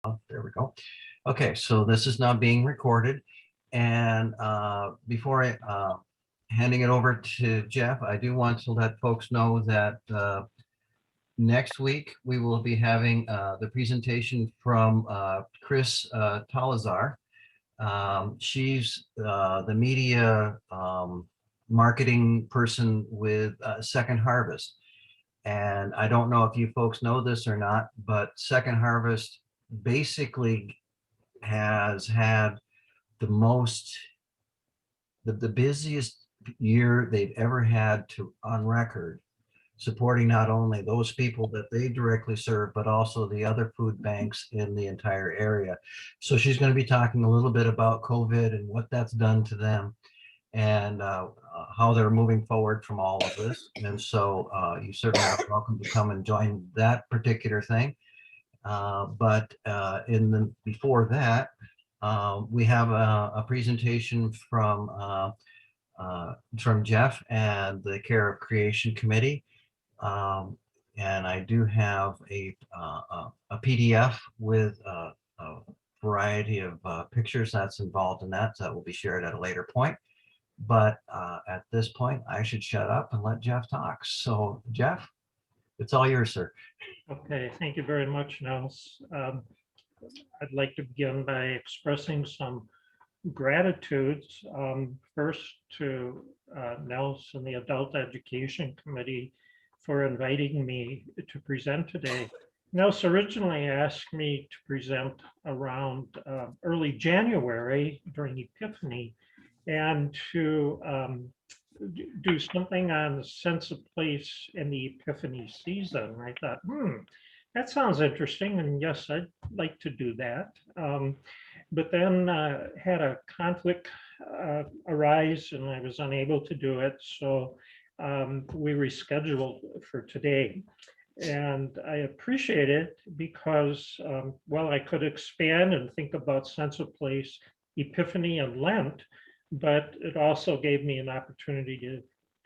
There we go. Okay, so this is now being recorded. And before I handing it over to Jeff, I do want to let folks know that next week we will be having the presentation from Chris Talazar. She's the media marketing person with Second Harvest. And I don't know if you folks know this or not, but Second Harvest basically has had the most, the busiest year they've ever had to on record, supporting not only those people that they directly serve, but also the other food banks in the entire area. So she's going to be talking a little bit about COVID and what that's done to them and how they're moving forward from all of this. And so you certainly are welcome to come and join that particular thing. But before that, we have a presentation from Jeff and the Care of Creation Committee. And I do have a PDF with a variety of pictures that's involved in that, so that will be shared at a later point. But at this point, I should shut up and let Jeff talk. So Jeff, it's all yours, sir. Okay, thank you very much, Nels. I'd like to begin by expressing some gratitudes. First to Nels and the Adult Education Committee for inviting me to present today. Nels originally asked me to present around early January during Epiphany and to do something on the sense of place in the Epiphany season. I thought, that sounds interesting. And yes, I'd like to do that. But then had a conflict arise and I was unable to do it. So we rescheduled for today. And I appreciate it because, well, I could expand and think about sense of place, Epiphany, and Lent, but it also gave me an opportunity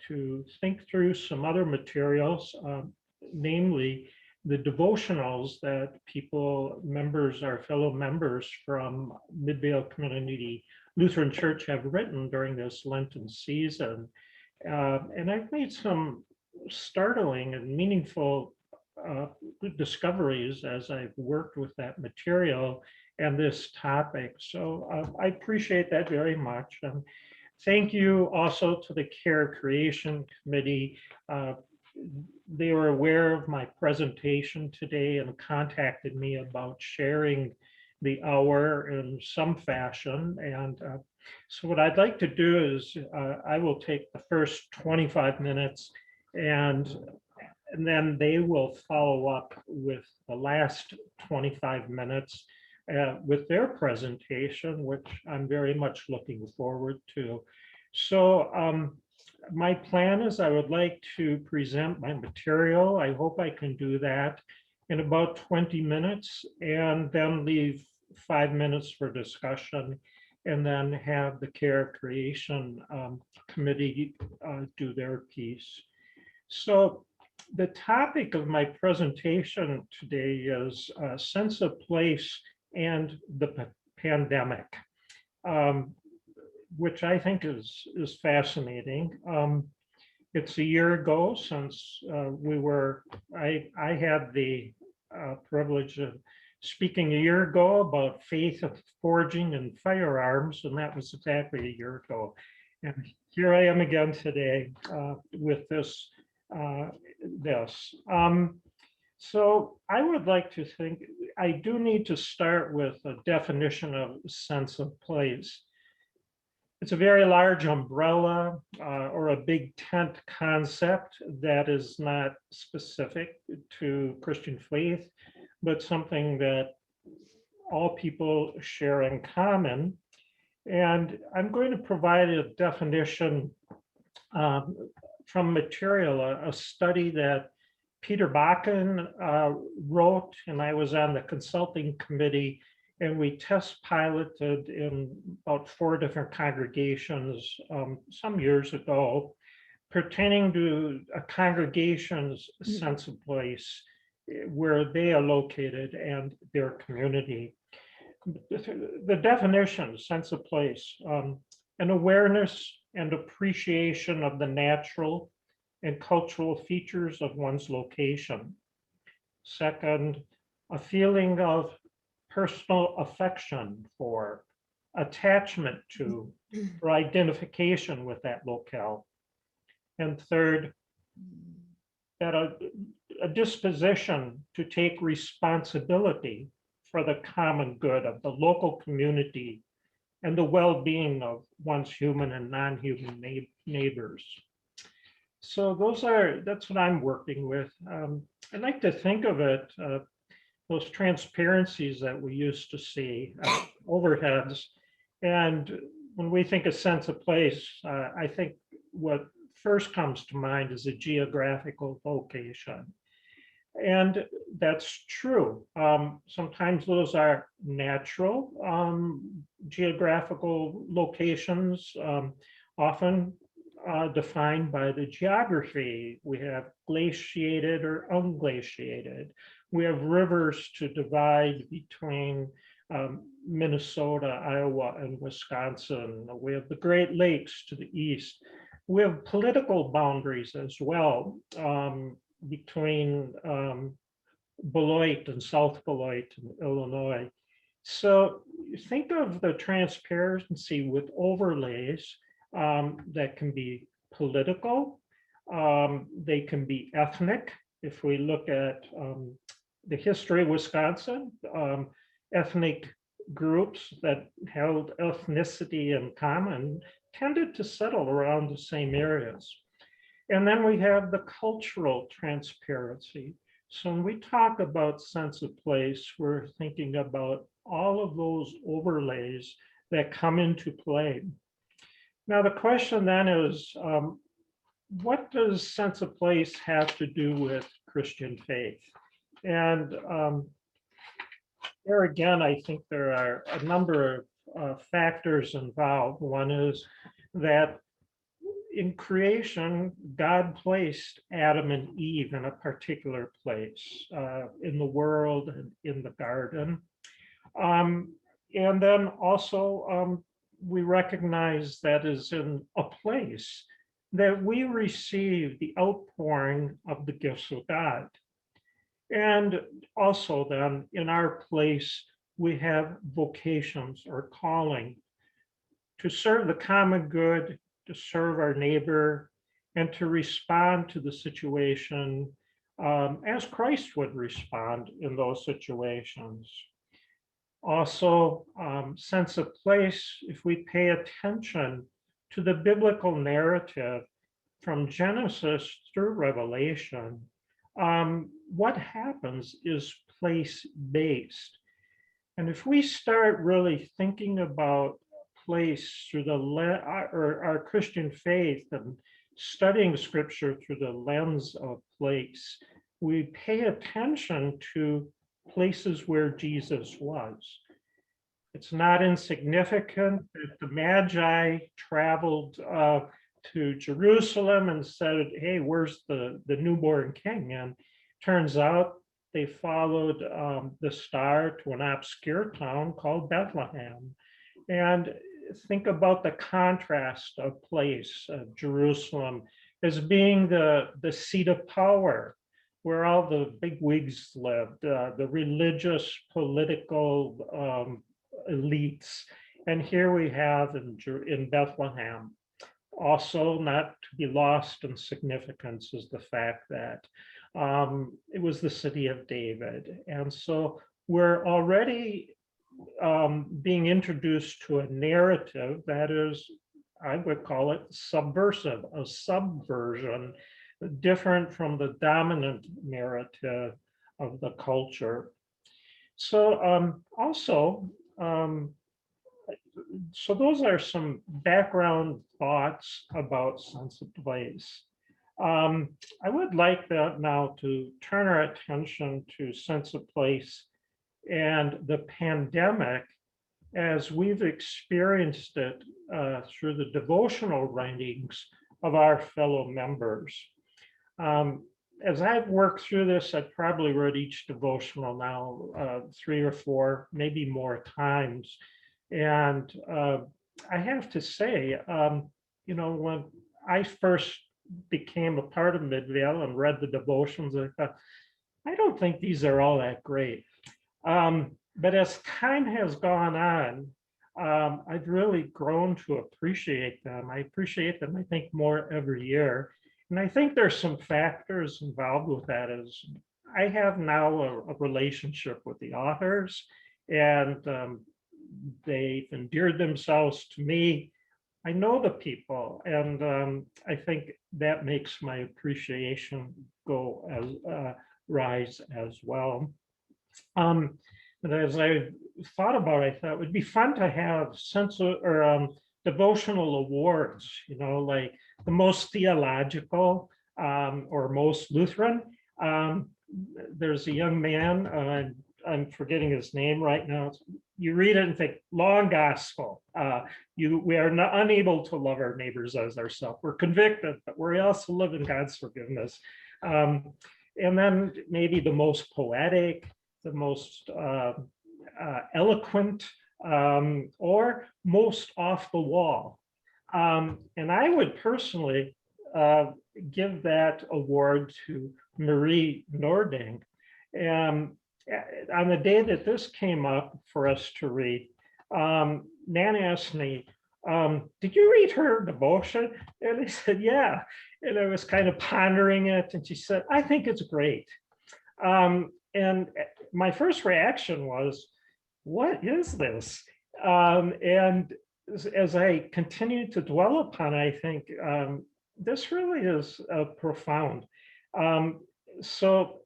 to think through some other materials, namely the devotionals that our fellow members from Midvale Community Lutheran Church have written during this Lenten season. And I've made some startling and meaningful discoveries as I've worked with that material and this topic. So I appreciate that very much. And thank you also to the Care Creation Committee. They were aware of my presentation today and contacted me about sharing the hour in some fashion. And so what I'd like to do is I will take the first 25 minutes and then they will follow up with the last 25 minutes with their presentation, which I'm very much looking forward to. So my plan is I would like to present my material. I hope I can do that in about 20 minutes and then leave 5 minutes for discussion and then have the Care Creation Committee do their piece. So the topic of my presentation today is a sense of place and the pandemic, which I think is fascinating. It's a year ago since I had the privilege of speaking a year ago about faith of forging and firearms, and that was exactly a year ago. And here I am again today with this. So I would like to think, I do need to start with a definition of sense of place. It's a very large umbrella or a big tent concept that is not specific to Christian faith, but something that all people share in common. And I'm going to provide a definition from material, a study that Peter Bakken wrote, and I was on the consulting committee, and we test piloted in about 4 different congregations some years ago, pertaining to a congregation's sense of place where they are located and their community. The definition, sense of place, an awareness and appreciation of the natural and cultural features of one's location. Second, a feeling of personal affection for, attachment to, or identification with that locale. And third, that a disposition to take responsibility for the common good of the local community and the well-being of one's human and non-human neighbors. So that's what I'm working with. I like to think of it, those transparencies that we used to see, overheads. And when we think of sense of place, I think what first comes to mind is a geographical location. And that's true. Sometimes those are natural geographical locations, often defined by the geography. We have glaciated or unglaciated. We have rivers to divide between Minnesota, Iowa, and Wisconsin. We have the Great Lakes to the east. We have political boundaries as well, between Beloit and South Beloit in Illinois. So think of the transparency with overlays that can be political, they can be ethnic. If we look at the history of Wisconsin, ethnic groups that held ethnicity in common tended to settle around the same areas. And then we have the cultural transparency. So when we talk about sense of place, we're thinking about all of those overlays that come into play. Now, the question then is, what does sense of place have to do with Christian faith? And there again, I think there are a number of factors involved. One is that in creation, God placed Adam and Eve in a particular place in the world and in the garden. And then also we recognize that is in a place that we receive the outpouring of the gifts of God. And also then in our place, we have vocations or calling to serve the common good, to serve our neighbor, and to respond to the situation as Christ would respond in those situations. Also, sense of place, if we pay attention to the biblical narrative from Genesis through Revelation, what happens is place-based. And if we start really thinking about place through our Christian faith and studying scripture through the lens of place, we pay attention to places where Jesus was. It's not insignificant that the Magi traveled to Jerusalem and said, hey, where's the newborn king? And turns out they followed the star to an obscure town called Bethlehem. And think about the contrast of place, Jerusalem, as being the seat of power, where all the bigwigs lived, the religious, political elites. And here we have in Bethlehem. Also, not to be lost in significance is the fact that it was the city of David. And so we're already being introduced to a narrative that is, I would call it subversive, a subversion, different from the dominant narrative of the culture. So so those are some background thoughts about sense of place. I would like that now to turn our attention to sense of place and the pandemic as we've experienced it through the devotional writings of our fellow members. as I've worked through this, I've probably read each devotional now 3 or 4, maybe more times. And I have to say, when I first became a part of Midvale and read the devotions, I thought, I don't think these are all that great. But as time has gone on, I've really grown to appreciate them. I appreciate them, I think, more every year. And I think there's some factors involved with that is I have now a relationship with the authors, and they've endeared themselves to me. I know the people, and I think that makes my appreciation go as rise as well. But as I thought about it, I thought it would be fun to have devotional awards, like the most theological or most Lutheran. There's a young man, I'm forgetting his name right now. You read it and think, long gospel. We are not unable to love our neighbors as ourselves. We're convicted, but we also live in God's forgiveness. And then maybe the most poetic, the most eloquent, or most off the wall. And I would personally give that award to Marie Nording. On the day that this came up for us to read, Nan asked me, did you read her devotion? And I said, yeah. And I was kind of pondering it. And she said, I think it's great. And my first reaction was, what is this? And as I continued to dwell upon, I think this really is profound. So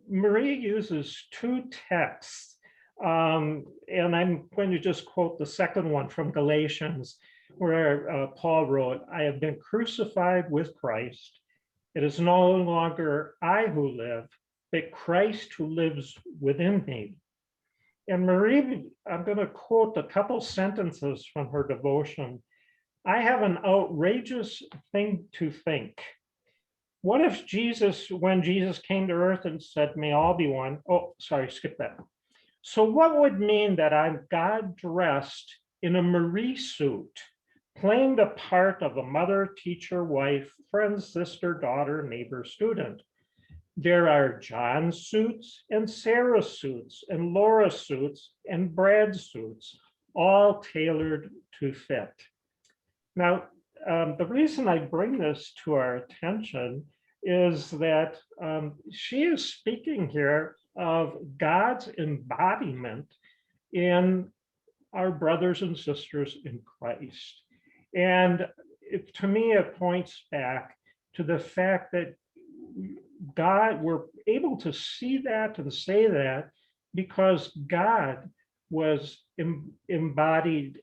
Marie uses 2 texts, and I'm going to just quote the second one from Galatians, where Paul wrote, I have been crucified with Christ. It is no longer I who live, but Christ who lives within me. And Marie, I'm going to quote a couple sentences from her devotion. I have an outrageous thing to think. What if when Jesus came to earth and said, may all be one? Oh, sorry, skip that. So what would mean that I'm God dressed in a Marie suit, playing the part of a mother, teacher, wife, friend, sister, daughter, neighbor, student? There are John's suits and Sarah's suits and Laura's suits and Brad's suits, all tailored to fit. Now, the reason I bring this to our attention is that she is speaking here of God's embodiment in our brothers and sisters in Christ. And to me, it points back to the fact that we're able to see that and say that because God was embodied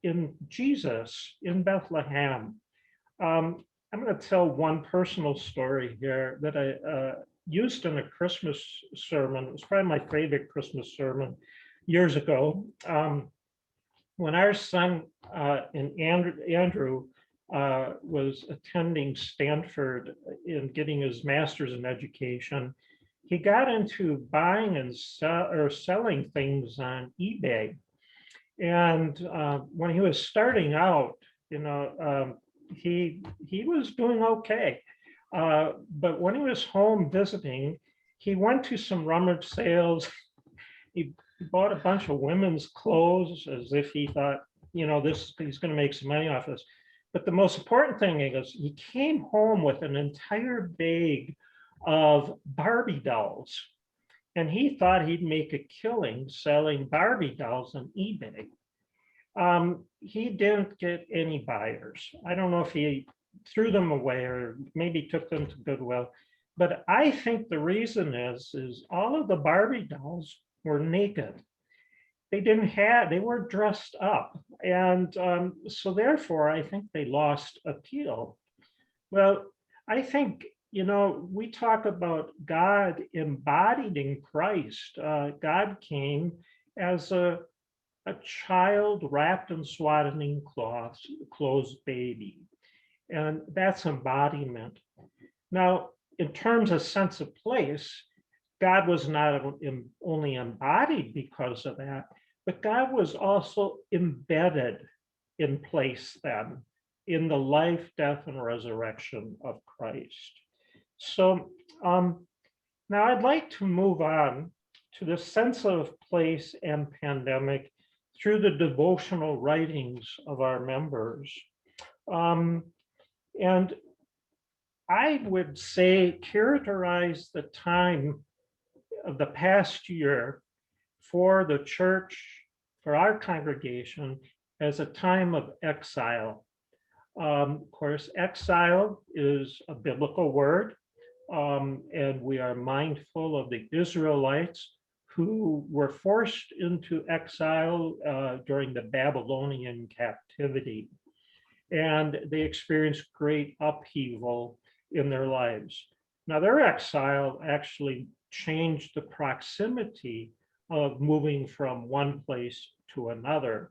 in Jesus in Bethlehem. I'm going to tell one personal story here that I used in a Christmas sermon. It was probably my favorite Christmas sermon years ago. When our son Andrew was attending Stanford and getting his master's in education, he got into buying and selling things on eBay. And when he was starting out, he was doing okay. But when he was home visiting, he went to some rummage sales. He bought a bunch of women's clothes as if he thought, he's going to make some money off this. But the most important thing is he came home with an entire bag of Barbie dolls. And he thought he'd make a killing selling Barbie dolls on eBay. He didn't get any buyers. I don't know if he threw them away or maybe took them to Goodwill. But I think the reason is all of the Barbie dolls were naked. They were dressed up. And so therefore, I think they lost appeal. Well, I think, we talk about God embodied in Christ. God came as a child wrapped in swaddling clothes baby. And that's embodiment. Now, in terms of sense of place, God was not only embodied because of that, but God was also embedded in place then in the life, death, and resurrection of Christ. So now I'd like to move on to the sense of place and pandemic through the devotional writings of our members. And I would say characterize the time of the past year for the church, for our congregation, as a time of exile. Of course, exile is a biblical word, and we are mindful of the Israelites who were forced into exile during the Babylonian captivity. And they experienced great upheaval in their lives. Now, their exile actually changed the proximity of moving from one place to another.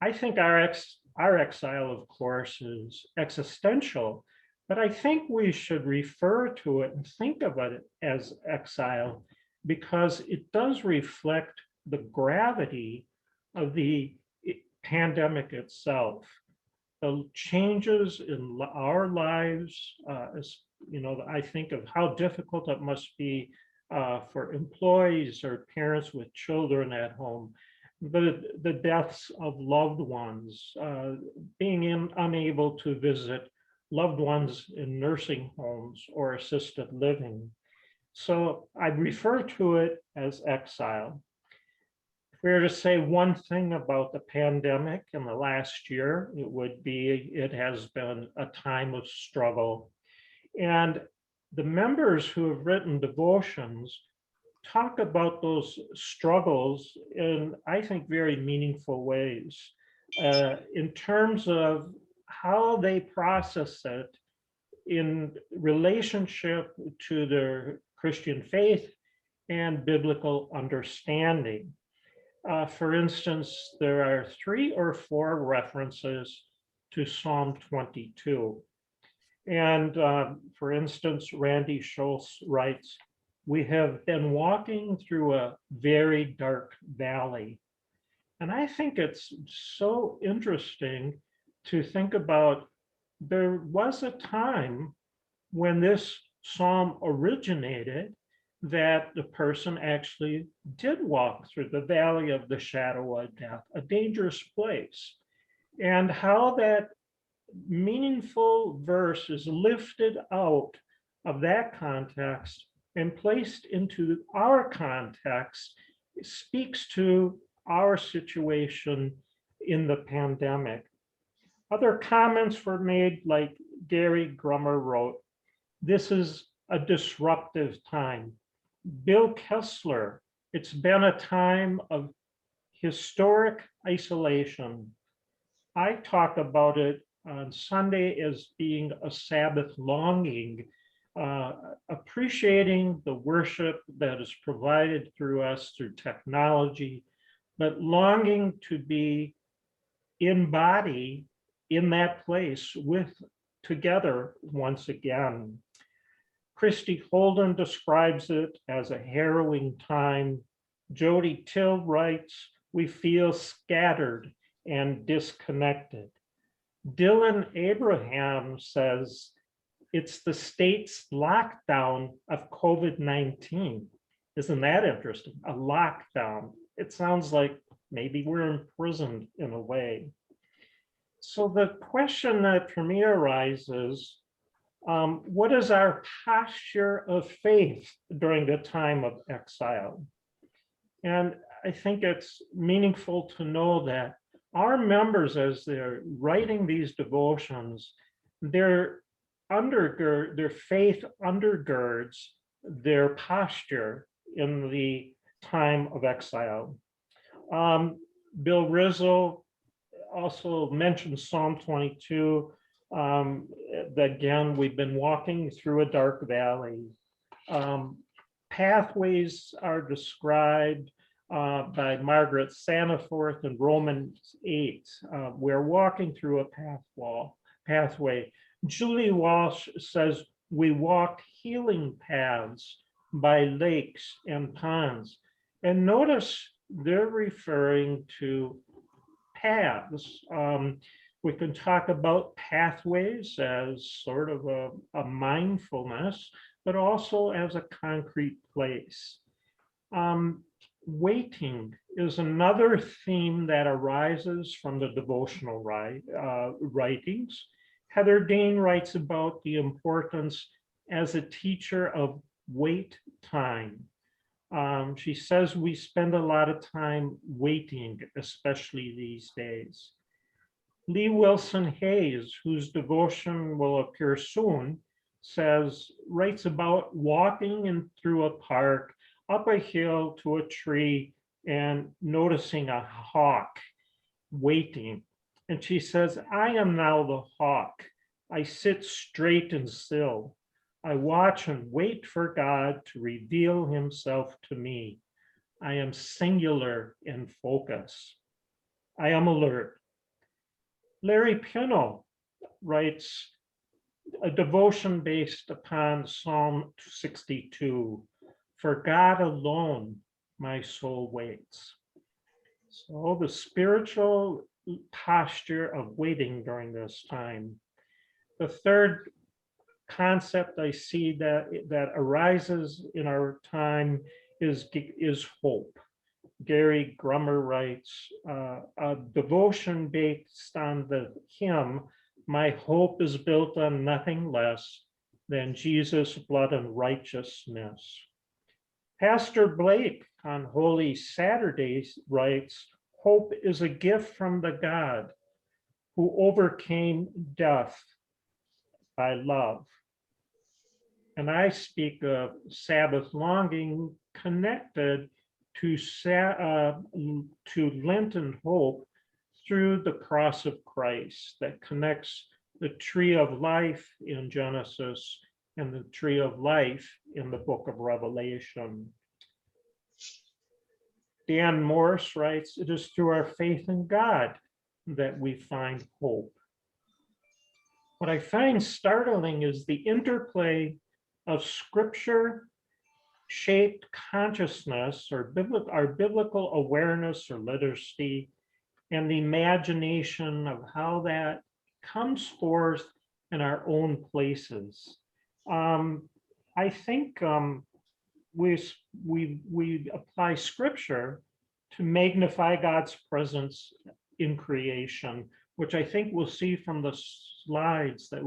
I think our exile, of course, is existential, but I think we should refer to it and think of it as exile because it does reflect the gravity of the pandemic itself. The changes in our lives, I think of how difficult it must be for employees or parents with children at home, the deaths of loved ones, being unable to visit loved ones in nursing homes or assisted living. So I refer to it as exile. If we were to say one thing about the pandemic in the last year, it would be it has been a time of struggle. And the members who have written devotions talk about those struggles in, I think, very meaningful ways in terms of how they process it in relationship to their Christian faith and biblical understanding. For instance, there are 3 or 4 references to Psalm 22. And for instance, Randy Schultz writes, "We have been walking through a very dark valley." And I think it's so interesting to think about. There was a time when this psalm originated that the person actually did walk through the valley of the shadow of death, a dangerous place, and how that meaningful verse is lifted out of that context and placed into our context speaks to our situation in the pandemic. Other comments were made, like Gary Grummer wrote, "This is a disruptive time." Bill Kessler, "It's been a time of historic isolation." I talk about it on Sunday as being a Sabbath longing, appreciating the worship that is provided through us through technology, but longing to be in body in that place with together once again. Christy Holden describes it as a harrowing time. Jody Till writes, "We feel scattered and disconnected." Dylan Abraham says, "It's the state's lockdown of COVID-19. Isn't that interesting? A lockdown. It sounds like maybe we're imprisoned in a way. So the question that for me arises, what is our posture of faith during the time of exile? And I think it's meaningful to know that our members, as they're writing these devotions, their faith undergirds their posture in the time of exile. Bill Rizzo also mentioned Psalm 22. Again, we've been walking through a dark valley. Pathways are described by Margaret Sanaforth in Romans 8. We're walking through a pathway. Julie Walsh says, We walk healing paths by lakes and ponds. And notice they're referring to paths. We can talk about pathways as sort of a mindfulness, but also as a concrete place. Waiting is another theme that arises from the devotional writings. Heather Dane writes about the importance as a teacher of wait time. She says we spend a lot of time waiting, especially these days. Lee Wilson Hayes, whose devotion will appear soon, writes about walking in through a park, up a hill to a tree, and noticing a hawk waiting. And she says, I am now the hawk. I sit straight and still. I watch and wait for God to reveal himself to me. I am singular in focus. I am alert. Larry Pino writes a devotion based upon Psalm 62. For God alone, my soul waits. So the spiritual posture of waiting during this time. The third concept I see that arises in our time is hope. Gary Grummer writes, a devotion based on the hymn, my hope is built on nothing less than Jesus' blood and righteousness. Pastor Blake on Holy Saturdays writes, hope is a gift from the God who overcame death by love. And I speak of Sabbath longing connected to Lenten hope through the cross of Christ that connects the tree of life in Genesis and the tree of life in the book of Revelation. Dan Morris writes, it is through our faith in God that we find hope. What I find startling is the interplay of scripture shaped consciousness or our biblical awareness or literacy and the imagination of how that comes forth in our own places. I think we apply scripture to magnify God's presence in creation, which I think we'll see from the slides that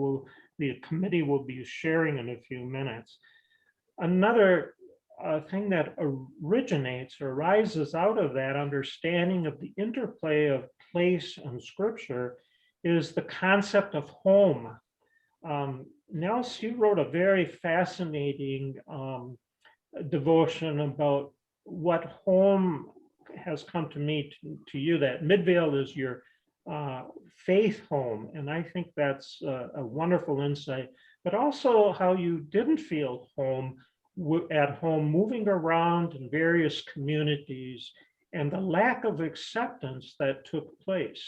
the committee will be sharing in a few minutes. Another thing that originates or arises out of that understanding of the interplay of place and scripture is the concept of home. Nels, you wrote a very fascinating devotion about what home has come to me to you, that Midvale is your faith home. And I think that's a wonderful insight, but also how you didn't feel at home moving around in various communities and the lack of acceptance that took place.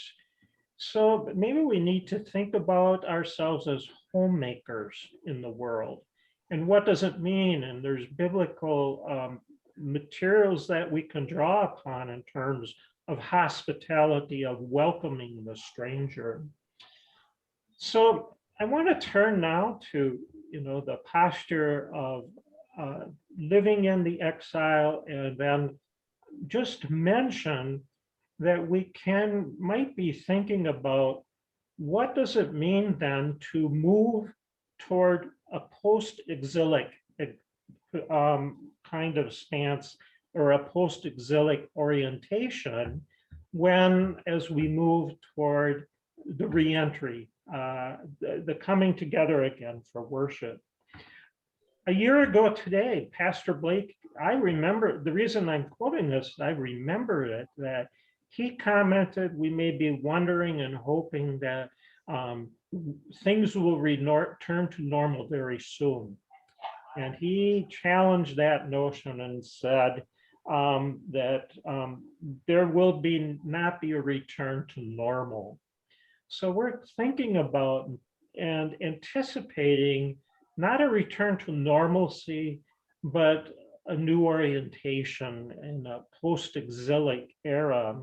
So maybe we need to think about ourselves as homemakers in the world. And what does it mean? And there's biblical materials that we can draw upon in terms of hospitality, of welcoming the stranger. So I want to turn now to, the posture of living in the exile, and then just mention that we might be thinking about what does it mean then to move toward a post-exilic kind of stance or a post-exilic orientation when, as we move toward the reentry, the coming together again for worship. A year ago today, Pastor Blake, I remember, the reason I'm quoting this, I remember it, that he commented, we may be wondering and hoping that things will return to normal very soon. And he challenged that notion and said that there will not be a return to normal. So we're thinking about and anticipating not a return to normalcy, but a new orientation in a post-exilic era.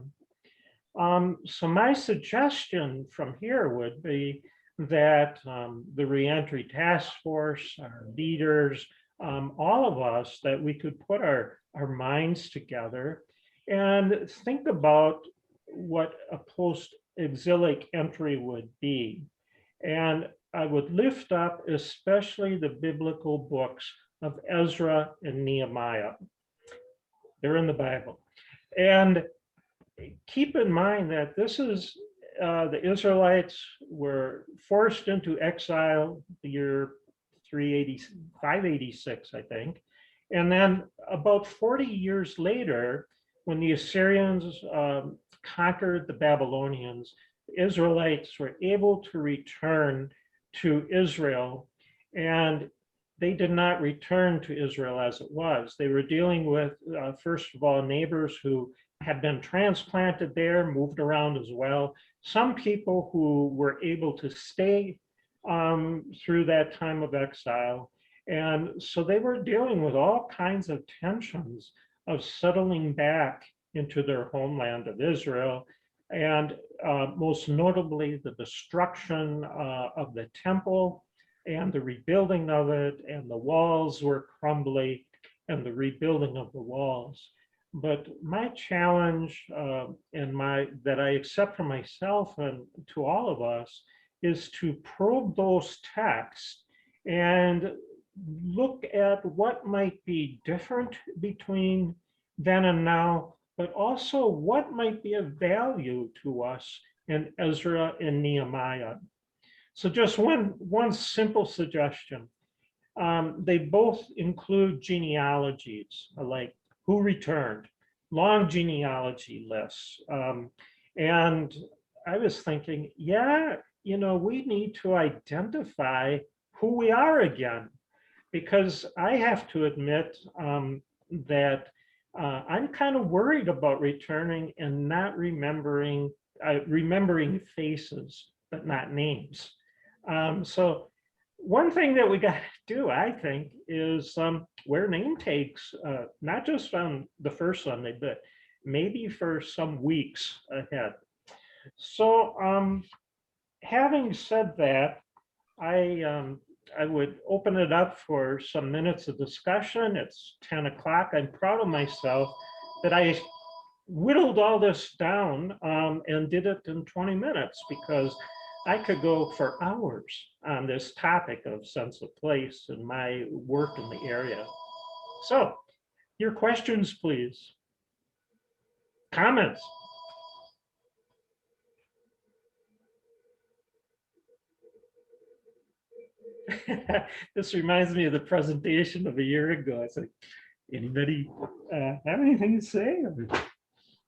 So my suggestion from here would be that the reentry task force, our leaders, all of us, that we could put our minds together and think about what a post-exilic entry would be. And I would lift up especially the biblical books of Ezra and Nehemiah. They're in the Bible. And keep in mind that this is the Israelites were forced into exile the year 586, I think. And then about 40 years later, when the Assyrians conquered the Babylonians, the Israelites were able to return to Israel, and they did not return to Israel as it was. They were dealing with, first of all, neighbors who had been transplanted there, moved around as well. Some people who were able to stay through that time of exile. And so they were dealing with all kinds of tensions of settling back into their homeland of Israel. And most notably, the destruction of the temple and the rebuilding of it, and the walls were crumbling, and the rebuilding of the walls. But my challenge that I accept for myself and to all of us is to probe those texts and look at what might be different between then and now, but also what might be of value to us in Ezra and Nehemiah. So just one simple suggestion. They both include genealogies, like who returned, long genealogy lists. And I was thinking, yeah, we need to identify who we are again, because I have to admit that I'm kind of worried about returning and not remembering faces, but not names. So one thing that we got to do, I think, is wear name tags, not just on the first Sunday, but maybe for some weeks ahead. So having said that, I would open it up for some minutes of discussion. It's 10 o'clock. I'm proud of myself that I whittled all this down and did it in 20 minutes, because I could go for hours on this topic of sense of place and my work in the area. So, your questions, please. Comments? This reminds me of the presentation of a year ago. I said, anybody have anything to say?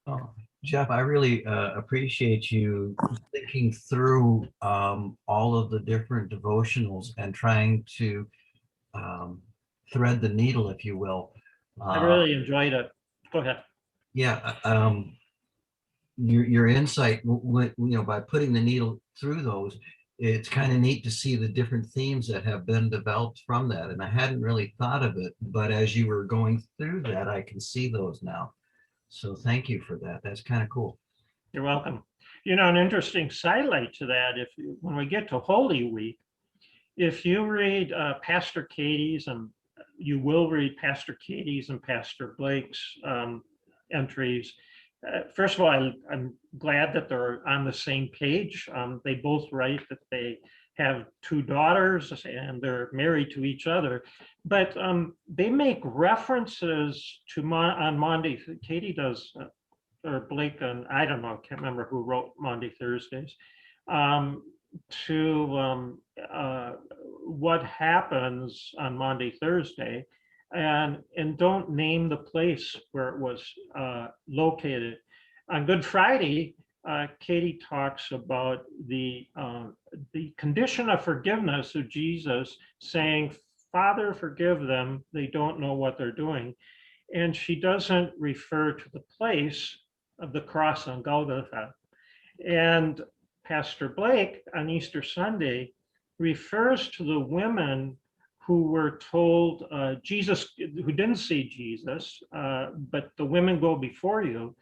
Oh, Jeff, I really appreciate you thinking through all of the different devotionals and trying to thread the needle, if you will. I really enjoyed it. Go ahead. Yeah, your insight, by putting the needle through those, it's kind of neat to see the different themes that have been developed from that. And I hadn't really thought of it, but as you were going through that, I can see those now. So thank you for that. That's kind of cool. You're welcome. An interesting sidelight to that, when we get to Holy Week, if you read Pastor Katie's, and you will read Pastor Katie's and Pastor Blake's entries, first of all, I'm glad that they're on the same page. They both write that they have 2 daughters and they're married to each other, but they make references to on Monday. Katie does, or Blake, and I don't know, I can't remember who wrote Monday Thursdays, to what happens on Monday Thursday, and don't name the place where it was located. On Good Friday, Katie talks about the condition of forgiveness of Jesus, saying, "Father, forgive them, they don't know what they're doing." And she doesn't refer to the place of the cross on Golgotha. And Pastor Blake on Easter Sunday refers to the women who were told Jesus, who didn't see Jesus, but the women go before you.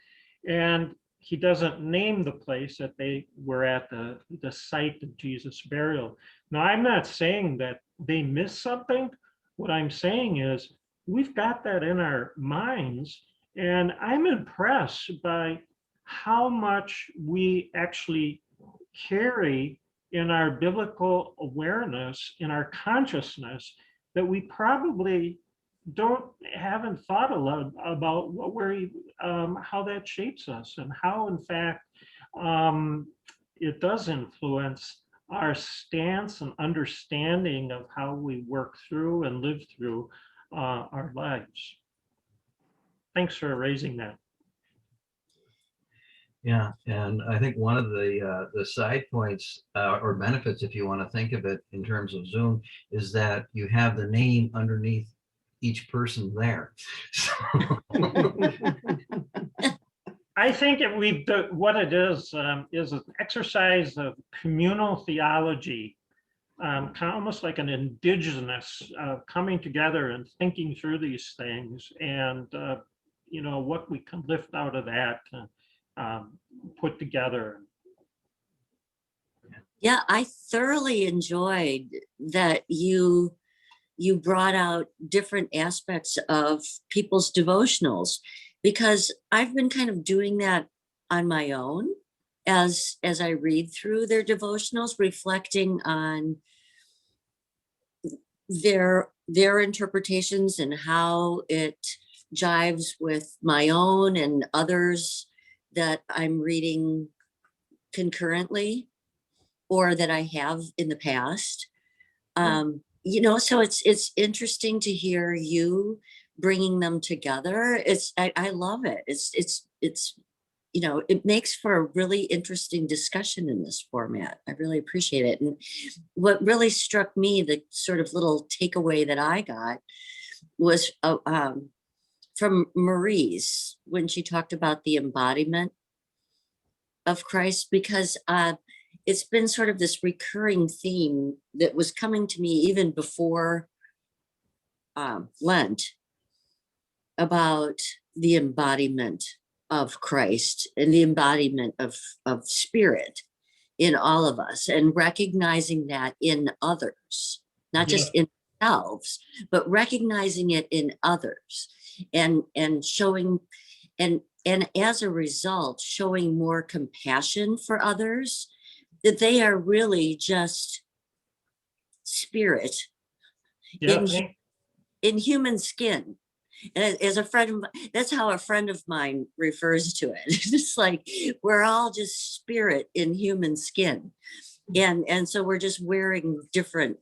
And he doesn't name the place that they were at, the site of Jesus' burial. Now, I'm not saying that they missed something. What I'm saying is we've got that in our minds, and I'm impressed by how much we actually carry in our biblical awareness, in our consciousness, that we probably haven't thought a lot about what we're how that shapes us, and how in fact it does influence our stance and understanding of how we work through and live through our lives. Thanks for raising that. Yeah, and I think one of the side points or benefits, if you want to think of it in terms of Zoom, is that you have the name underneath each person there. I think what it is an exercise of communal theology, kind of almost like an indigenous coming together and thinking through these things, and what we can lift out of that, put together. Yeah, I thoroughly enjoyed that you brought out different aspects of people's devotionals, because I've been kind of doing that on my own as I read through their devotionals, reflecting on their interpretations and how it jives with my own and others that I'm reading concurrently or that I have in the past. So it's interesting to hear you bringing them together. I love it. It's it makes for a really interesting discussion in this format. I really appreciate it. And what really struck me, the sort of little takeaway that I got, was from Marie's, when she talked about the embodiment of Christ, because it's been sort of this recurring theme that was coming to me even before Lent, about the embodiment of Christ and the embodiment of spirit in all of us, and recognizing that in others, not just in ourselves, but recognizing it in others, and showing, and as a result, showing more compassion for others, that they are really just spirit in human skin. And as a friend of mine, that's how a friend of mine refers to it. It's like we're all just spirit in human skin, and so we're just wearing different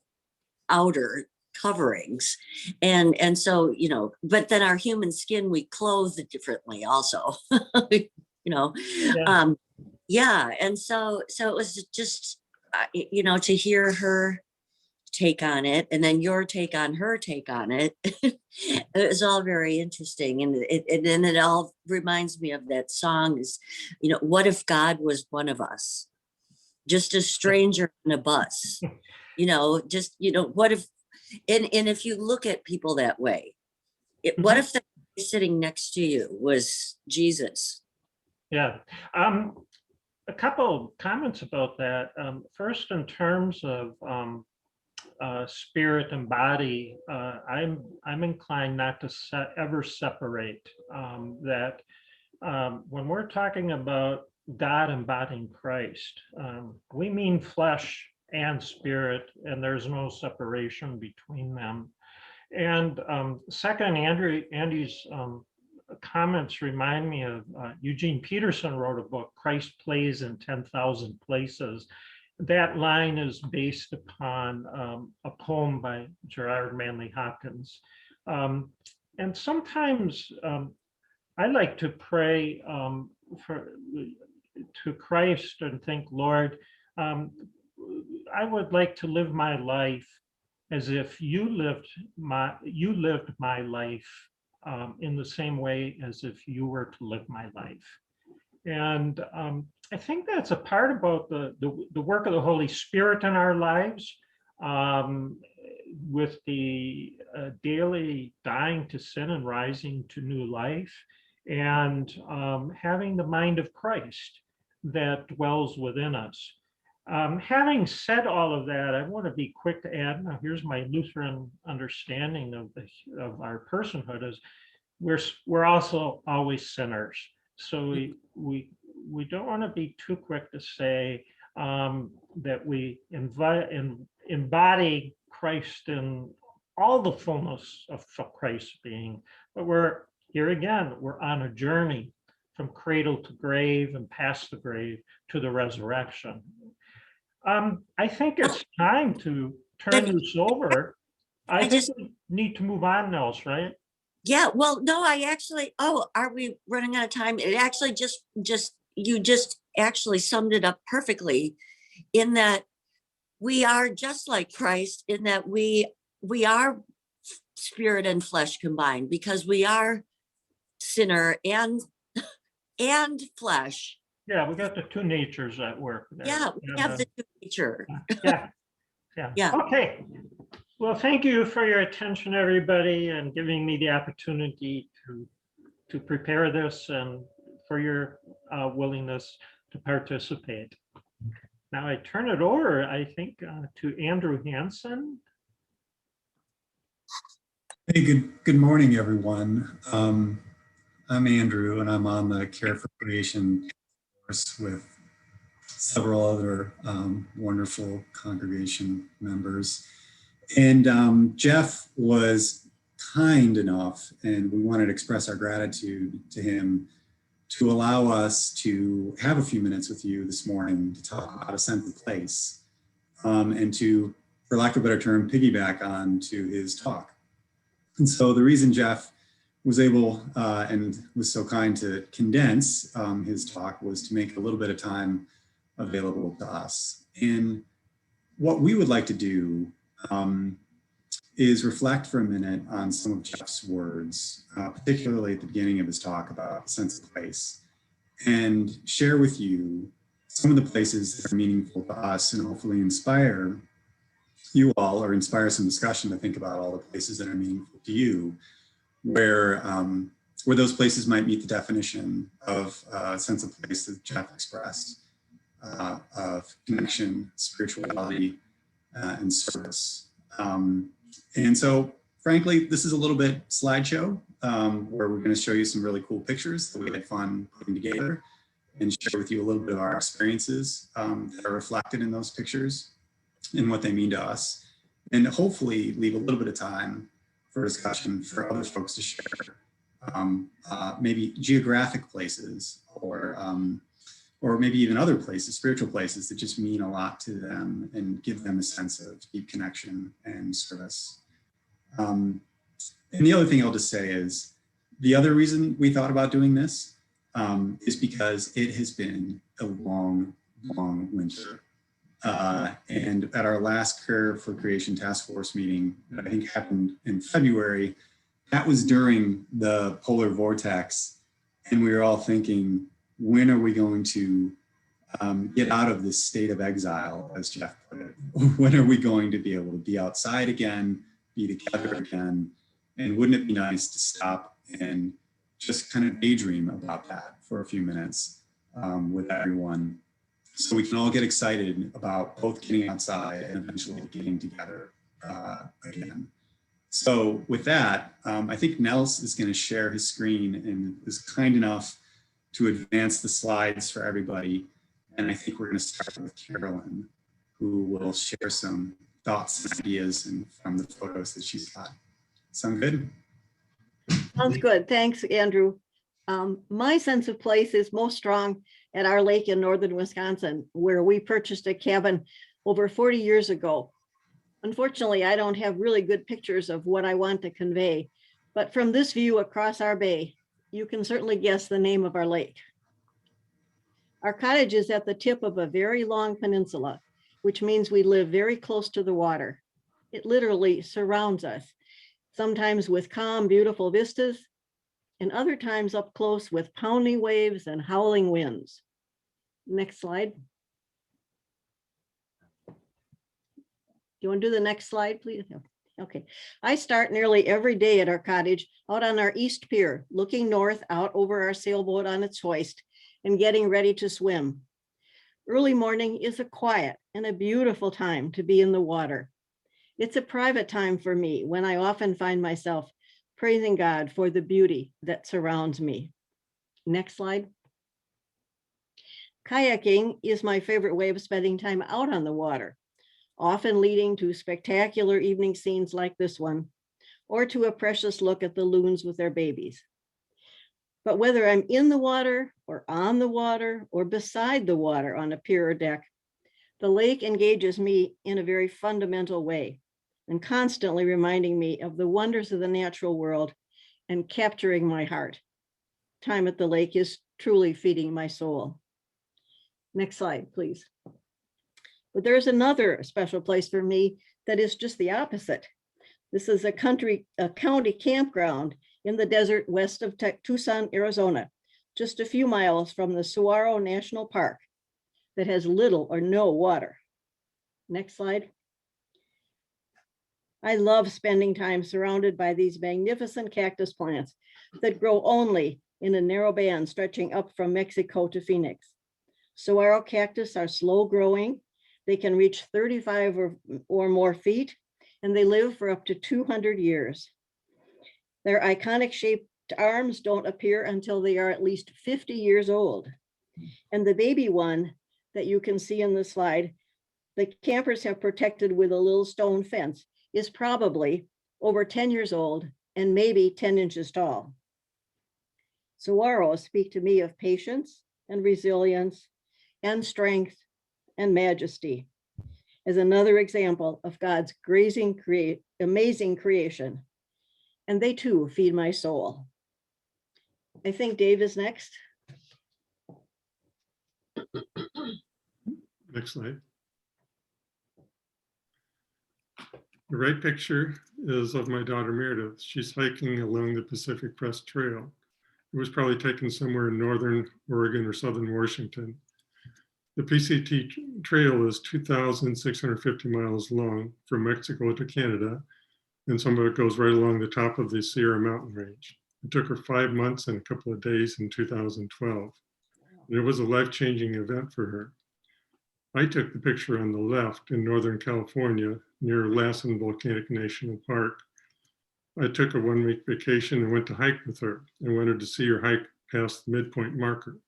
outer coverings, and so but then our human skin, we clothe differently also. And so it was just to hear her take on it, and then your take on her take on it. It was all very interesting, and it all reminds me of that song, is what if God was one of us, just a stranger on a bus, what if, and if you look at people that way, what if the guy sitting next to you was Jesus? A couple comments about that. First, in terms of spirit and body, I'm inclined not to ever separate that. When we're talking about God embodying Christ, we mean flesh and spirit, and there's no separation between them. And second, Andy's comments remind me of Eugene Peterson wrote a book, Christ Plays in 10,000 Places. That line is based upon a poem by Gerard Manley Hopkins. And sometimes I like to pray to Christ and think, Lord, I would like to live my life as if you lived my life in the same way as if you were to live my life. And I think that's a part about the work of the Holy Spirit in our lives, with the daily dying to sin and rising to new life, and having the mind of Christ that dwells within us. Having said all of that, I want to be quick to add, now here's my Lutheran understanding of our personhood is we're also always sinners. So we don't want to be too quick to say that we embody Christ in all the fullness of Christ's being, but we're here again, we're on a journey from cradle to grave and past the grave to the resurrection. I think it's time to turn this over. I think we need to move on, Nels, right? Yeah, well, no, I actually, are we running out of time? It actually you just actually summed it up perfectly, in that we are just like Christ, in that we are spirit and flesh combined, because we are sinner and flesh. Yeah, we got the two natures at work there. Yeah, we have the two nature. Yeah. Yeah. Okay. Well, thank you for your attention, everybody, and giving me the opportunity to prepare this, and for your willingness to participate. Now I turn it over, I think, to Andrew Hansen. Hey, good morning, everyone. I'm Andrew, and I'm on the Care for Creation course with several other wonderful congregation members. And Jeff was kind enough, and we wanted to express our gratitude to him, to allow us to have a few minutes with you this morning to talk about a sense of place, and to, for lack of a better term, piggyback on to his talk. And so the reason Jeff was able and was so kind to condense his talk was to make a little bit of time available to us. And what we would like to do is reflect for a minute on some of Jeff's words, particularly at the beginning of his talk about sense of place, and share with you some of the places that are meaningful to us, and hopefully inspire you all, or inspire some discussion to think about all the places that are meaningful to you, where those places might meet the definition of a sense of place that Jeff expressed, of connection, spirituality, and service. And so, frankly, this is a little bit slideshow, where we're going to show you some really cool pictures that we had fun putting together, and share with you a little bit of our experiences that are reflected in those pictures and what they mean to us, and hopefully leave a little bit of time for discussion for other folks to share maybe geographic places, or maybe even other places, spiritual places that just mean a lot to them and give them a sense of deep connection and service. And the other thing I'll just say is, the other reason we thought about doing this is because it has been a long, long winter. And at our last Care for Creation Task Force meeting, that I think happened in February, that was during the polar vortex. And we were all thinking, when are we going to get out of this state of exile, as Jeff put it? When are we going to be able to be outside again, be together again? And wouldn't it be nice to stop and just kind of daydream about that for a few minutes with everyone, so we can all get excited about both getting outside and eventually getting together again. So with that, I think Nels is going to share his screen and is kind enough to advance the slides for everybody. And I think we're going to start with Carolyn, who will share some thoughts and ideas from the photos that she's got. Sound good? Sounds good. Thanks, Andrew. My sense of place is most strong at our lake in northern Wisconsin, where we purchased a cabin over 40 years ago. Unfortunately, I don't have really good pictures of what I want to convey, but from this view across our bay, you can certainly guess the name of our lake. Our cottage is at the tip of a very long peninsula, which means we live very close to the water. It literally surrounds us, sometimes with calm, beautiful vistas, and other times up close with pounding waves and howling winds. Next slide. Do you want to do the next slide, please? Okay, I start nearly every day at our cottage out on our east pier, looking north out over our sailboat on its hoist and getting ready to swim. Early morning is a quiet and a beautiful time to be in the water. It's a private time for me when I often find myself praising God for the beauty that surrounds me. Next slide. Kayaking is my favorite way of spending time out on the water, often leading to spectacular evening scenes like this one, or to a precious look at the loons with their babies. But whether I'm in the water or on the water or beside the water on a pier or deck, the lake engages me in a very fundamental way and constantly reminding me of the wonders of the natural world and capturing my heart. Time at the lake is truly feeding my soul. Next slide, please. But there's another special place for me that is just the opposite. This is a county campground in the desert west of Tucson, Arizona, just a few miles from the Saguaro National Park that has little or no water. Next slide. I love spending time surrounded by these magnificent cactus plants that grow only in a narrow band stretching up from Mexico to Phoenix. Saguaro cactus are slow growing. They can reach 35 or more feet, and they live for up to 200 years. Their iconic shaped arms don't appear until they are at least 50 years old. And the baby one that you can see in the slide, the campers have protected with a little stone fence, is probably over 10 years old and maybe 10 inches tall. Saguaros speak to me of patience and resilience and strength and majesty as another example of God's amazing creation. And they too feed my soul. I think Dave is next. Next slide. The right picture is of my daughter Meredith. She's hiking along the Pacific Crest Trail. It was probably taken somewhere in northern Oregon or southern Washington. The PCT trail is 2,650 miles long from Mexico to Canada, and some of it goes right along the top of the Sierra Mountain Range. It took her 5 months and a couple of days in 2012. And it was a life-changing event for her. I took the picture on the left in Northern California near Lassen Volcanic National Park. I took a 1-week vacation and went to hike with her and wanted to see her hike past the midpoint marker.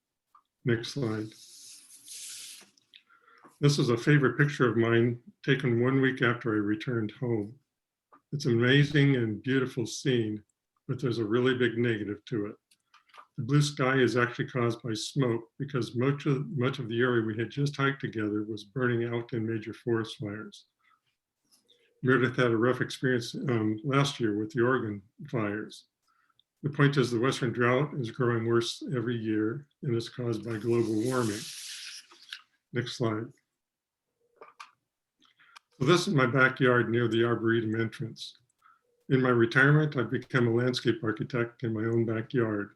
Next slide. This is a favorite picture of mine taken 1 week after I returned home. It's an amazing and beautiful scene, but there's a really big negative to it. The blue sky is actually caused by smoke because much of the area we had just hiked together was burning out in major forest fires. Meredith had a rough experience last year with the Oregon fires. The point is the Western drought is growing worse every year and is caused by global warming. Next slide. So this is my backyard near the Arboretum entrance. In my retirement, I've become a landscape architect in my own backyard.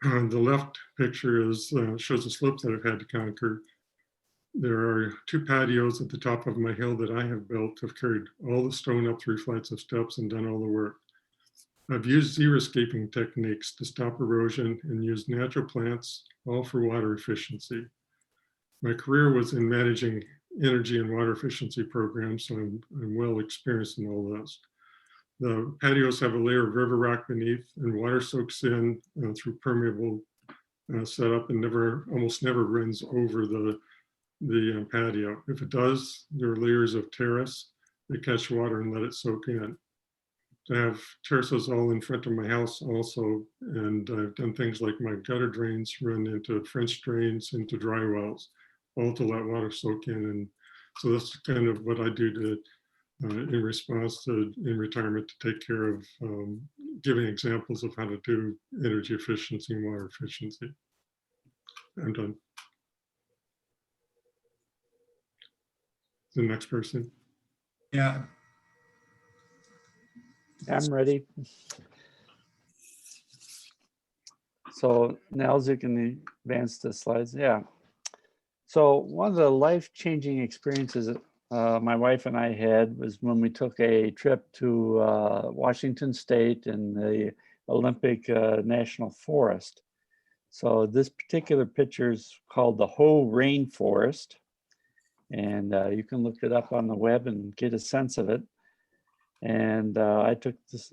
The left picture shows the slopes that I've had to conquer. There are 2 patios at the top of my hill that I have built. I've carried all the stone up 3 flights of steps and done all the work. I've used xeriscaping techniques to stop erosion and used natural plants, all for water efficiency. My career was in managing energy and water efficiency programs, so I'm well experienced in all those. The patios have a layer of river rock beneath, and water soaks in through permeable setup and almost never runs over the patio. If it does, there are layers of terrace that catch water and let it soak in. I have terraces all in front of my house also, and I've done things like my gutter drains run into French drains, into dry wells, all to let water soak in. And so that's kind of what I do to in response to in retirement to take care of giving examples of how to do energy efficiency and water efficiency. I'm done. The next person. Yeah, I'm ready. So Nels, you can advance the slides. Yeah. So one of the life-changing experiences my wife and I had was when we took a trip to Washington State and the Olympic National Forest. So this particular picture is called the Hoh Rainforest. And you can look it up on the web and get a sense of it. And I took this,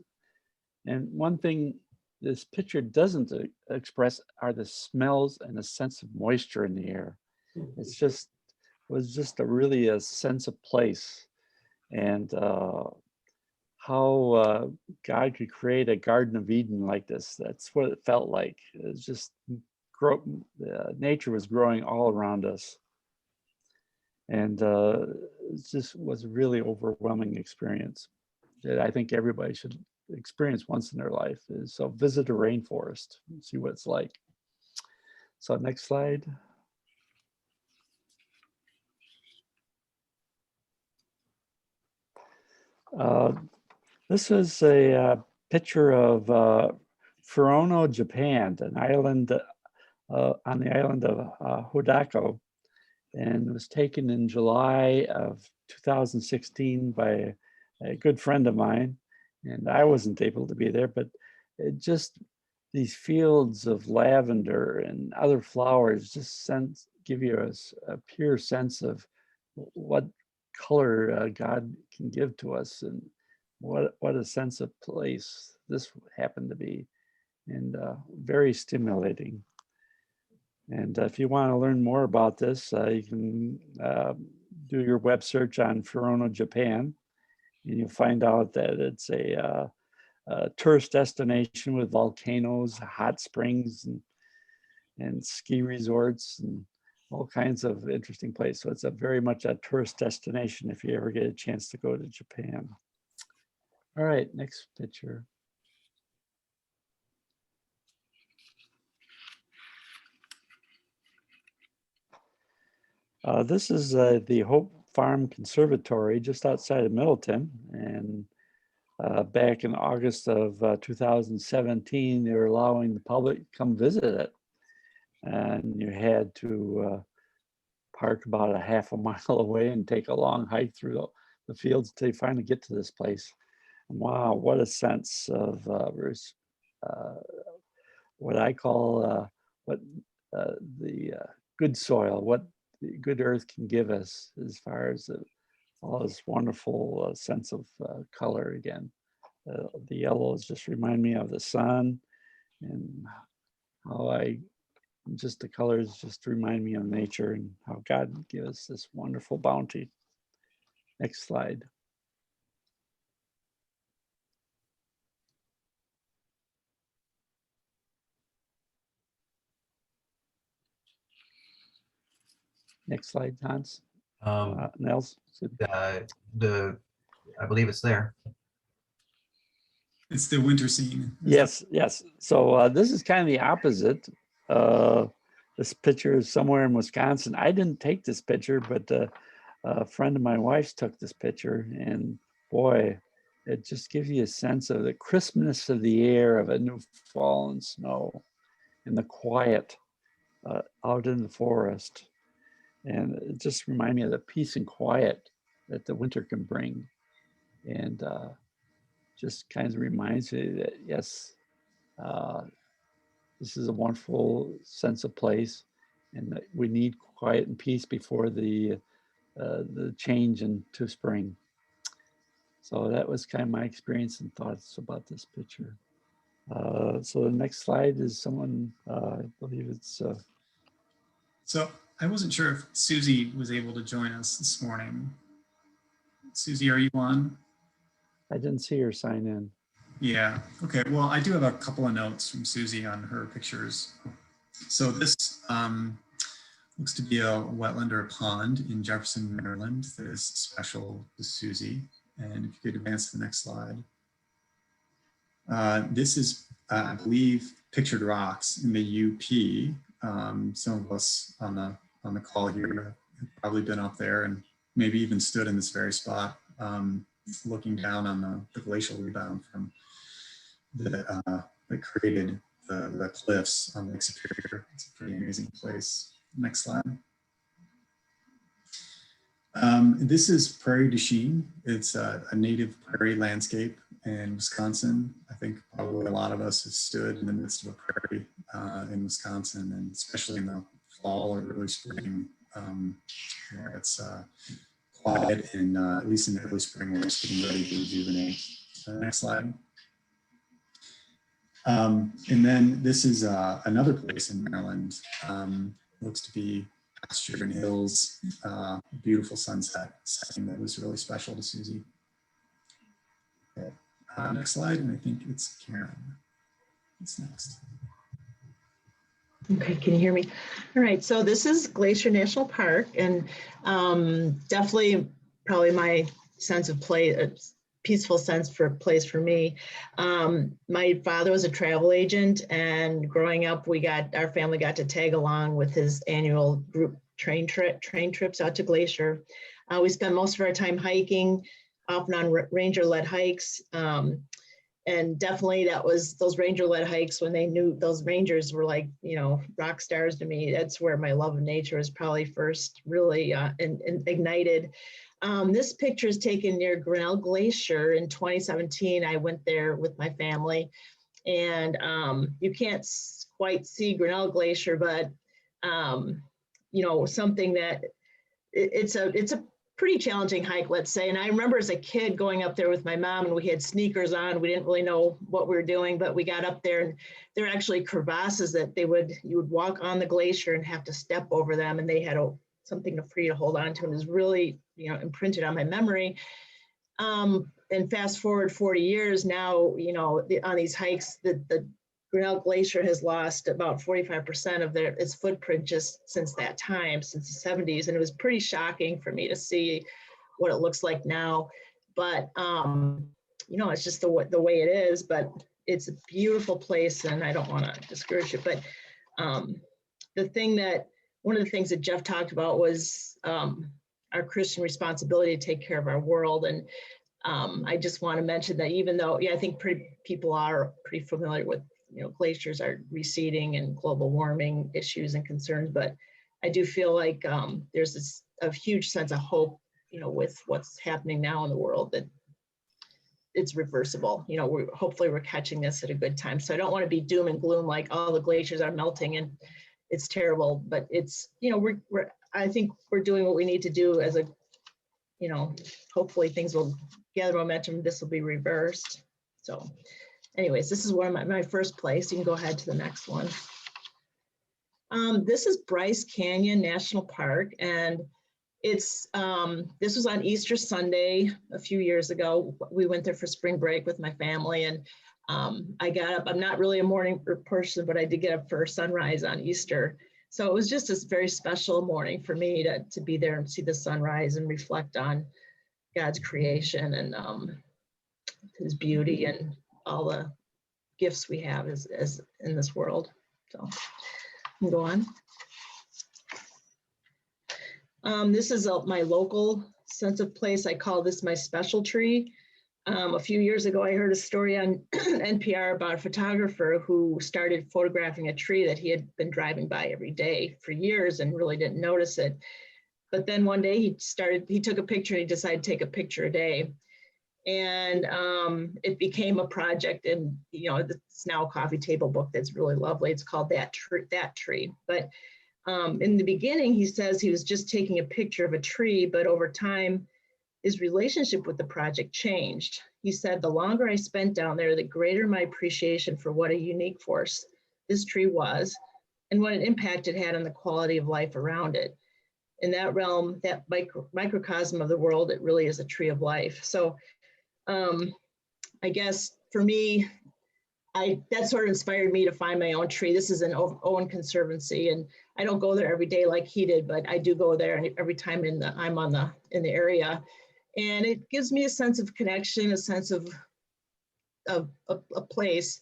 and one thing this picture doesn't express are the smells and a sense of moisture in the air. It's just, was just really a sense of place, and how God could create a Garden of Eden like this. That's what it felt like. It was just, nature was growing all around us. And it just was a really overwhelming experience that I think everybody should experience once in their life. So visit a rainforest and see what it's like. So next slide. This is a picture of Furono, Japan, an island on the island of Hodako. And it was taken in July of 2016 by a good friend of mine. And I wasn't able to be there, but it just, these fields of lavender and other flowers just give you a pure sense of what color God can give to us, and what a sense of place this happened to be, and very stimulating. And if you want to learn more about this, you can do your web search on Furono, Japan, and you'll find out that it's a tourist destination with volcanoes, hot springs, and ski resorts, and all kinds of interesting places. So it's very much a tourist destination if you ever get a chance to go to Japan. All right, next picture. This is the Hope Farm Conservatory just outside of Middleton. And back in August of 2017, they were allowing the public to come visit it. And you had to park about a half a mile away and take a long hike through the fields until you finally get to this place. And wow, what a sense of what I call the good soil, what the good earth can give us as far as all this wonderful sense of color again. The yellows just remind me of the sun, and how just the colors just remind me of nature and how God gives us this wonderful bounty. Next slide. Next slide, Hans. Nels. I believe it's there. It's the winter scene. Yes, yes. So this is kind of the opposite. This picture is somewhere in Wisconsin. I didn't take this picture, but a friend of my wife's took this picture, and boy, it just gives you a sense of the crispness of the air of a new fall and snow, and the quiet out in the forest. And it just reminds me of the peace and quiet that the winter can bring. And just kind of reminds me that, yes, this is a wonderful sense of place, and that we need quiet and peace before the change into spring. So that was kind of my experience and thoughts about this picture. So the next slide is someone, I believe it's... So I wasn't sure if Susie was able to join us this morning. Susie, are you on? I didn't see her sign in. Yeah, okay. Well, I do have a couple of notes from Susie on her pictures. So this looks to be a wetland or a pond in Jefferson, Maryland that is special to Susie. And if you could advance to the next slide. This is, I believe, Pictured Rocks in the UP. Some of us on the call here have probably been up there and maybe even stood in this very spot, looking down on the glacial rebound from that created the cliffs on Lake Superior. It's a pretty amazing place. Next slide. This is Prairie du Chien. It's a native prairie landscape in Wisconsin. I think probably a lot of us have stood in the midst of a prairie in Wisconsin, and especially in the fall or early spring, where it's quiet and at least in the early spring where it's getting ready to rejuvenate. Next slide. And then this is another place in Maryland. Looks to be pasture and hills, beautiful sunset setting that was really special to Susie. Okay. Next slide, and I think it's Karen. What's next? Okay, can you hear me? All right, so this is Glacier National Park, and definitely probably my sense of play, a peaceful sense for place for me. My father was a travel agent, and growing up, our family got to tag along with his annual group train trips out to Glacier. We spent most of our time hiking, often on ranger-led hikes. And definitely those ranger-led hikes, when they knew those rangers were like, you know, rock stars to me. That's where my love of nature was probably first really ignited. This picture is taken near Grinnell Glacier in 2017. I went there with my family, and you can't quite see Grinnell Glacier, but you know, something that it's a pretty challenging hike, let's say. And I remember as a kid going up there with my mom, and we had sneakers on. We didn't really know what we were doing, but we got up there, and there were actually crevasses that you would walk on the glacier and have to step over them. And they had something for you to hold on to, and it was really, you know, imprinted on my memory. And fast forward 40 years now, you know, on these hikes, the Grinnell Glacier has lost about 45% of its footprint just since that time, since the 70s. And it was pretty shocking for me to see what it looks like now. But, you know, it's just the way it is, but it's a beautiful place, and I don't want to discourage it. But one of the things that Jeff talked about was our Christian responsibility to take care of our world. And I just want to mention that even though, yeah, I think people are pretty familiar with, you know, glaciers are receding and global warming issues and concerns, but I do feel like there's a huge sense of hope, you know, with what's happening now in the world, that it's reversible. You know, hopefully we're catching this at a good time. So I don't want to be doom and gloom, like all the glaciers are melting and it's terrible, but it's, you know, I think we're doing what we need to do as a, you know, hopefully things will gather momentum. This will be reversed. So anyways, this is one of my first place. You can go ahead to the next one. This is Bryce Canyon National Park, and it's this was on Easter Sunday a few years ago. We went there for spring break with my family, and I got up. I'm not really a morning person, but I did get up for sunrise on Easter. So it was just a very special morning for me to be there and see the sunrise and reflect on God's creation and his beauty and all the gifts we have as in this world. So we'll go on. This is my local sense of place. I call this my special tree. A few years ago, I heard a story on NPR about a photographer who started photographing a tree that he had been driving by every day for years and really didn't notice it. But then one day he took a picture, and he decided to take a picture a day. And it became a project, and you know, it's now a coffee table book that's really lovely. It's called That Tree. But in the beginning, he says he was just taking a picture of a tree, but over time, his relationship with the project changed. He said, the longer I spent down there, the greater my appreciation for what a unique force this tree was and what an impact it had on the quality of life around it. In that realm, that microcosm of the world, it really is a tree of life. So I guess for me, that sort of inspired me to find my own tree. This is an Owen Conservancy, and I don't go there every day like he did, but I do go there, and every time I'm in the area, and it gives me a sense of connection, a sense of a place,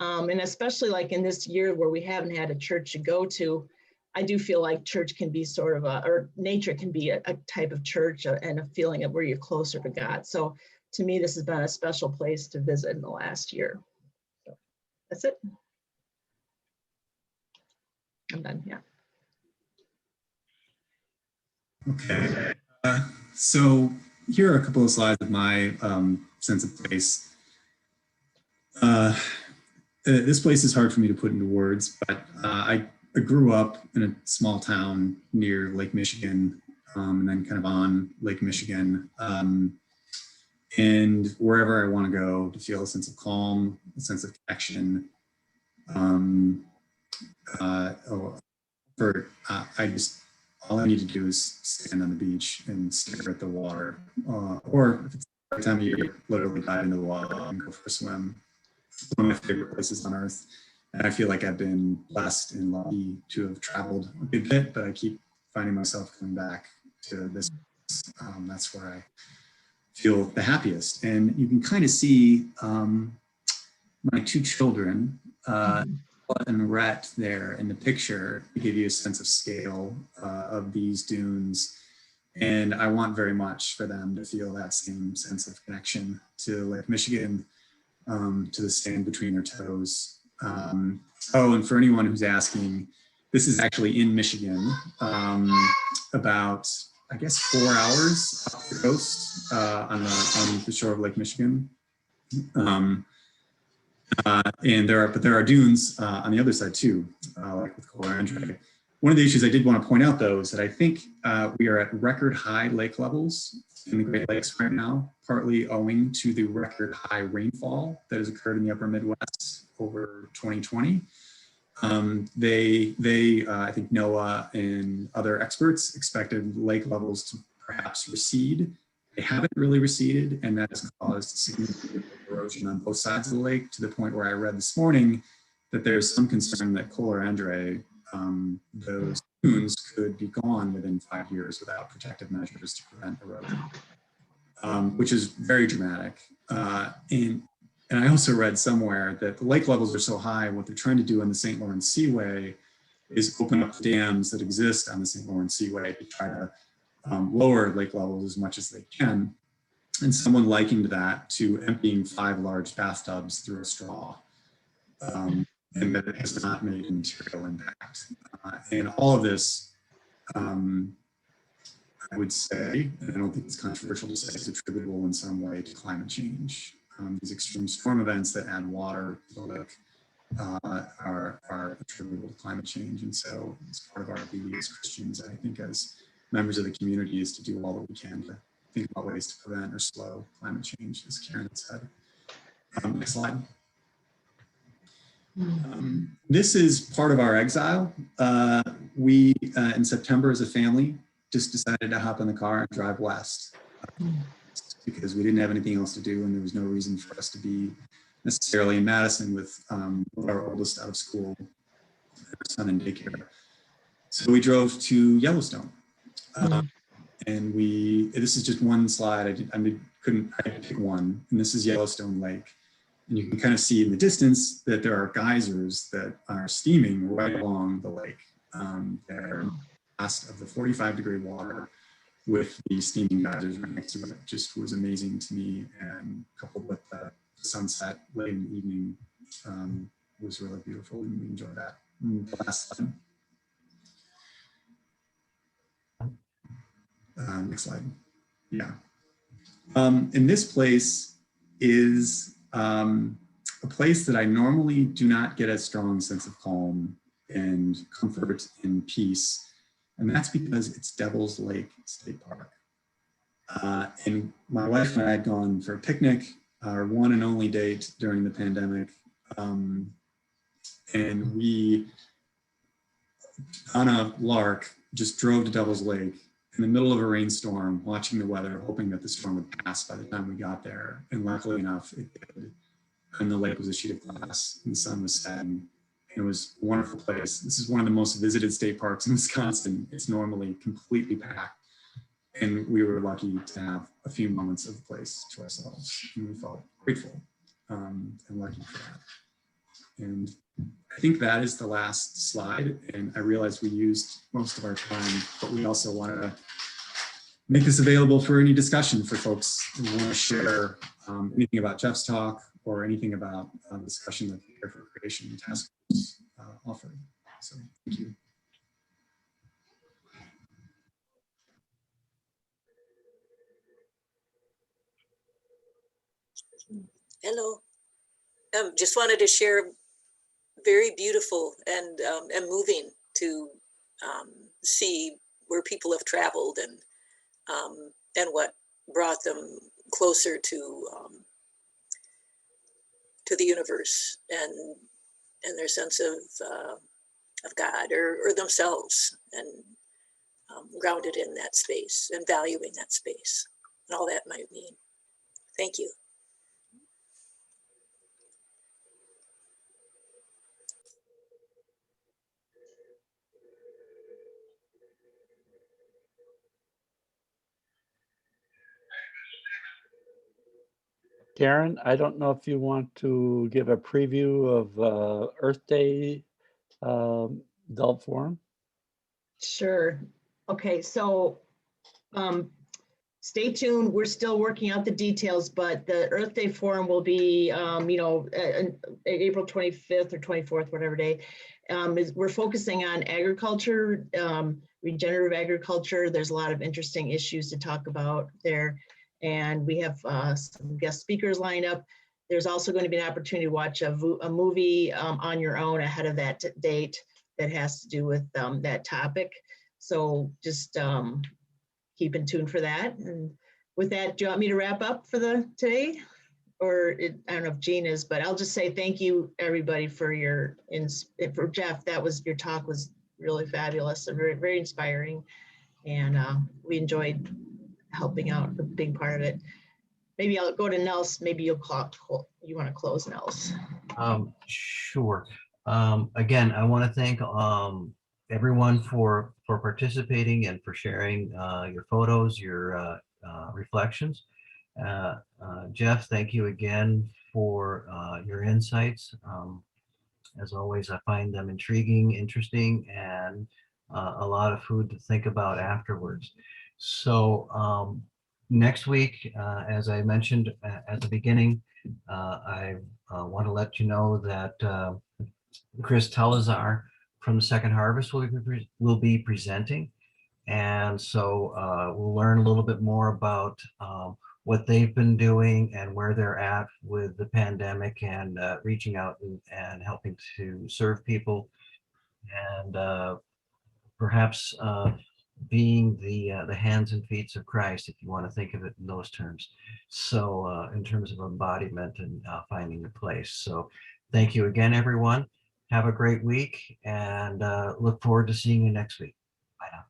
and especially like in this year where we haven't had a church to go to, I do feel like church can be sort of or nature can be a type of church and a feeling of where you're closer to God. So to me, this has been a special place to visit in the last year. So that's it. I'm done, yeah. Okay. So here are a couple of slides of my sense of place. This place is hard for me to put into words, but I grew up in a small town near Lake Michigan, and then kind of on Lake Michigan. And wherever I want to go to feel a sense of calm, a sense of connection. All I need to do is stand on the beach and stare at the water. Or if it's the right time of year, literally dive into the water and go for a swim. It's one of my favorite places on earth. And I feel like I've been blessed and lucky to have traveled a good bit, but I keep finding myself coming back to this. That's where I feel the happiest. And you can kind of see my two children, and Rhett there in the picture to give you a sense of scale of these dunes. And I want very much for them to feel that same sense of connection to Lake Michigan, to the sand between their toes. And for anyone who's asking, this is actually in Michigan, about, I guess, 4 hours off the coast on the shore of Lake Michigan. And there are dunes on the other side too, like with Kohler Andre. One of the issues I did want to point out though is that I think we are at record high lake levels in the Great Lakes right now, partly owing to the record high rainfall that has occurred in the upper Midwest over 2020. I think NOAA and other experts expected lake levels to perhaps recede. They haven't really receded, and that has caused significant erosion on both sides of the lake, to the point where I read this morning that there's some concern that Kohler Andre, those dunes could be gone within 5 years without protective measures to prevent erosion, which is very dramatic. And I also read somewhere that the lake levels are so high, what they're trying to do on the St. Lawrence Seaway is open up the dams that exist on the St. Lawrence Seaway to try to lower lake levels as much as they can. And someone likened that to emptying 5 large bathtubs through a straw, and that it has not made a material impact. And all of this, I would say, and I don't think it's controversial to say, is attributable in some way to climate change. These extreme storm events that add water to the lake are attributable to climate change. And so it's part of our duty as Christians, I think, as members of the community, is to do all that we can to think about ways to prevent or slow climate change, as Karen said. Next slide. This is part of our exile. We, in September as a family, just decided to hop in the car and drive west because we didn't have anything else to do, and there was no reason for us to be necessarily in Madison with our oldest out of school, our son in daycare. So we drove to Yellowstone. And this is just one slide. I had to pick one, and this is Yellowstone Lake. And you can kind of see in the distance that there are geysers that are steaming right along the lake. They're past of the 45-degree water with the steaming geysers right next to it. It just was amazing to me, and coupled with the sunset late in the evening was really beautiful, and we enjoyed that. The last slide. Next slide. Yeah. And this place is a place that I normally do not get a strong sense of calm and comfort and peace. And that's because it's Devil's Lake State Park. And my wife and I had gone for a picnic, our one and only date during the pandemic. And we, on a lark, just drove to Devil's Lake in the middle of a rainstorm, watching the weather, hoping that the storm would pass by the time we got there. And luckily enough, it did. And the lake was a sheet of glass, and the sun was setting. It was a wonderful place. This is one of the most visited state parks in Wisconsin. It's normally completely packed. And we were lucky to have a few moments of the place to ourselves. And we felt grateful and lucky for that. And I think that is the last slide. And I realized we used most of our time, but we also wanted to make this available for any discussion for folks who want to share anything about Jeff's talk or anything about the discussion that the Care for Creation Task Force offered. So thank you. Hello. Just wanted to share very beautiful and moving to see where people have traveled and what brought them closer to the universe and their sense of God or themselves, and grounded in that space and valuing that space and all that might mean. Thank you. Karen, I don't know if you want to give a preview of Earth Day adult forum. Sure. Okay, so stay tuned. We're still working out the details, but the Earth Day Forum will be, April 25th or 24th, whatever day. We're focusing on agriculture, regenerative agriculture. There's a lot of interesting issues to talk about there. And we have some guest speakers lined up. There's also going to be an opportunity to watch a movie on your own ahead of that date that has to do with that topic. So just keep in tune for that. And with that, do you want me to wrap up for today? Or I don't know if Jean is, but I'll just say thank you everybody for for Jeff, your talk was really fabulous and very, very inspiring. And we enjoyed helping out, a big part of it. Maybe I'll go to Nels. Maybe you want to close, Nels. Sure. Again, I want to thank everyone for participating and for sharing your photos, your reflections. Jeff, thank you again for your insights. As always, I find them intriguing, interesting, and a lot of food to think about afterwards. So next week, as I mentioned at the beginning, I want to let you know that Chris Telazar from the Second Harvest will be presenting. And so we'll learn a little bit more about what they've been doing and where they're at with the pandemic and reaching out and helping to serve people and perhaps being the hands and feet of Christ, if you want to think of it in those terms. So in terms of embodiment and finding a place. So thank you again, everyone. Have a great week and look forward to seeing you next week. Bye now.